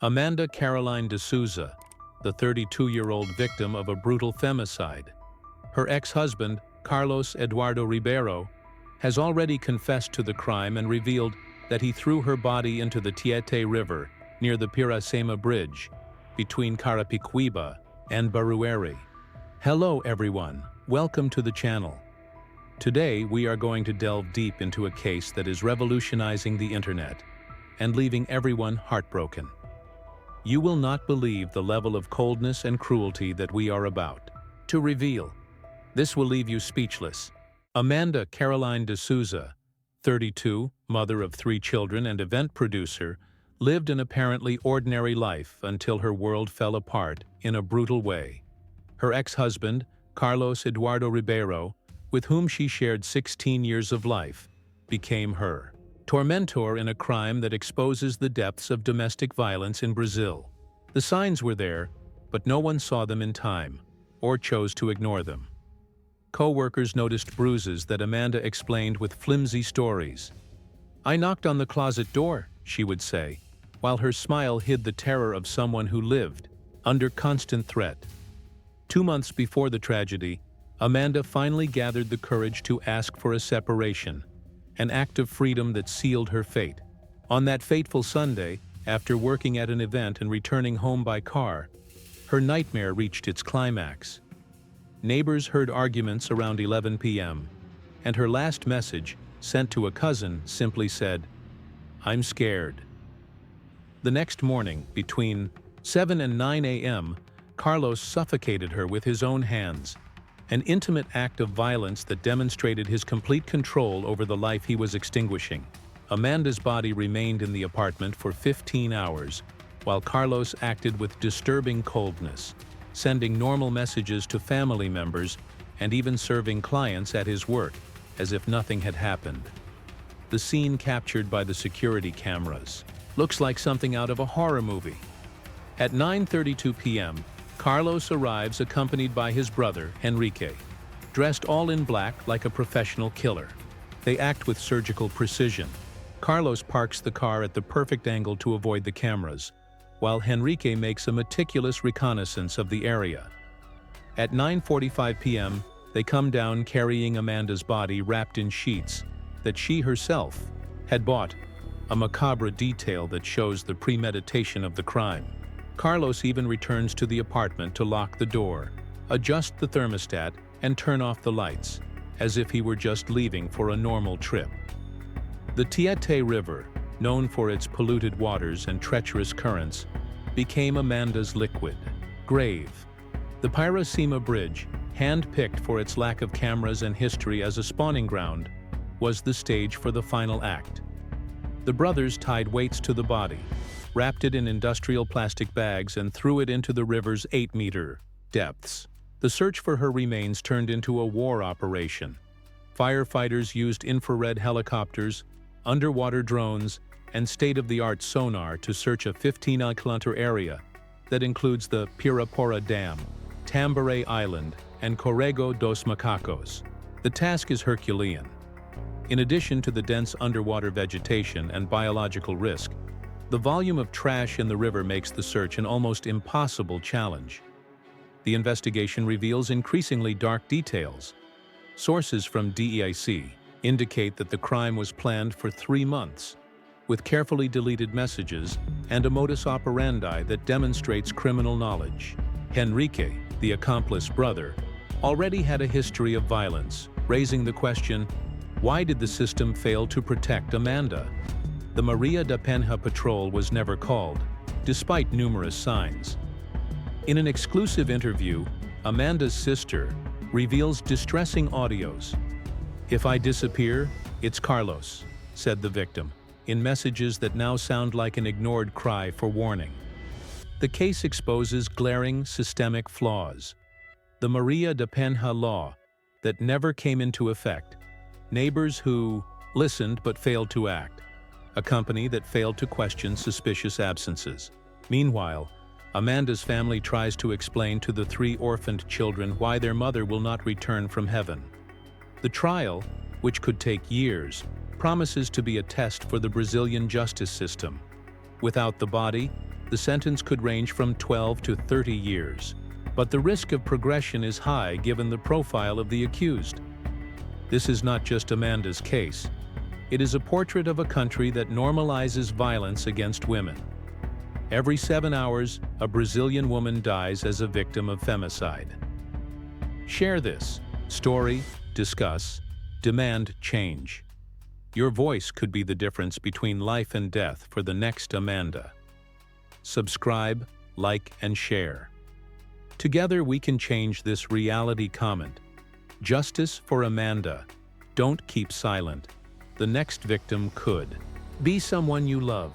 Amanda Caroline de Souza, the 32-year-old victim of a brutal femicide. Her ex-husband, Carlos Eduardo Ribeiro, has already confessed to the crime and revealed that he threw her body into the Tietê River near the Pirapora Bridge between Carapicuíba and Barueri. Hello everyone, welcome to the channel. Today we are going to delve deep into a case that is revolutionizing the internet and leaving everyone heartbroken. You will not believe the level of coldness and cruelty that we are about to reveal. This will leave you speechless. Amanda Caroline de Souza, 32, mother of 3 children and event producer, lived an apparently ordinary life until her world fell apart in a brutal way. Her ex-husband, Carlos Eduardo Ribeiro, with whom she shared 16 years of life, became her tormentor in a crime that exposes the depths of domestic violence in Brazil. The signs were there, but no one saw them in time, or chose to ignore them. Co-workers noticed bruises that Amanda explained with flimsy stories. "I knocked on the closet door," she would say, while her smile hid the terror of someone who lived under constant threat. 2 months before the tragedy, Amanda finally gathered the courage to ask for a separation, an act of freedom that sealed her fate. On that fateful Sunday, after working at an event and returning home by car, her nightmare reached its climax. Neighbors heard arguments around 11 p.m., and her last message, sent to a cousin, simply said, "I'm scared." The next morning, between 7 and 9 a.m., Carlos suffocated her with his own hands, an intimate act of violence that demonstrated his complete control over the life he was extinguishing. Amanda's body remained in the apartment for 15 hours, while Carlos acted with disturbing coldness, sending normal messages to family members and even serving clients at his work as if nothing had happened. The scene captured by the security cameras looks like something out of a horror movie. At 9:32 p.m., Carlos arrives accompanied by his brother, Enrique, dressed all in black like a professional killer. They act with surgical precision. Carlos parks the car at the perfect angle to avoid the cameras, while Enrique makes a meticulous reconnaissance of the area. At 9:45 p.m., they come down carrying Amanda's body wrapped in sheets that she herself had bought, a macabre detail that shows the premeditation of the crime. Carlos even returns to the apartment to lock the door, adjust the thermostat, and turn off the lights, as if he were just leaving for a normal trip. The Tietê River, known for its polluted waters and treacherous currents, became Amanda's liquid grave. The Pirapora Bridge, hand-picked for its lack of cameras and history as a spawning ground, was the stage for the final act. The brothers tied weights to the body, wrapped it in industrial plastic bags, and threw it into the river's 8-meter depths. The search for her remains turned into a war operation. Firefighters used infrared helicopters, underwater drones, and state-of-the-art sonar to search a 15-kilometer area that includes the Pirapora Dam, Tamboré Island, and Corrego dos Macacos. The task is Herculean. In addition to the dense underwater vegetation and biological risk, the volume of trash in the river makes the search an almost impossible challenge. The investigation reveals increasingly dark details. Sources from DEIC indicate that the crime was planned for 3 months, with carefully deleted messages and a modus operandi that demonstrates criminal knowledge. Enrique, the accomplice brother, already had a history of violence, raising the question, why did the system fail to protect Amanda? The Maria da Penha patrol was never called, despite numerous signs. In an exclusive interview, Amanda's sister reveals distressing audios. "If I disappear, it's Carlos," said the victim, in messages that now sound like an ignored cry for warning. The case exposes glaring systemic flaws. The Maria da Penha law that never came into effect, neighbors who listened but failed to act, a company that failed to question suspicious absences. Meanwhile, Amanda's family tries to explain to the 3 orphaned children why their mother will not return from heaven. The trial, which could take years, promises to be a test for the Brazilian justice system. Without the body, The sentence could range from 12 to 30 years, but the risk of progression is high given the profile of the accused. This is not just Amanda's case. It is a portrait of a country that normalizes violence against women. Every 7 hours, a Brazilian woman dies as a victim of femicide. Share this story, discuss, demand change. Your voice could be the difference between life and death for the next Amanda. Subscribe, like, and share. Together we can change this reality. Comment. Justice for Amanda. Don't keep silent. The next victim could be someone you love.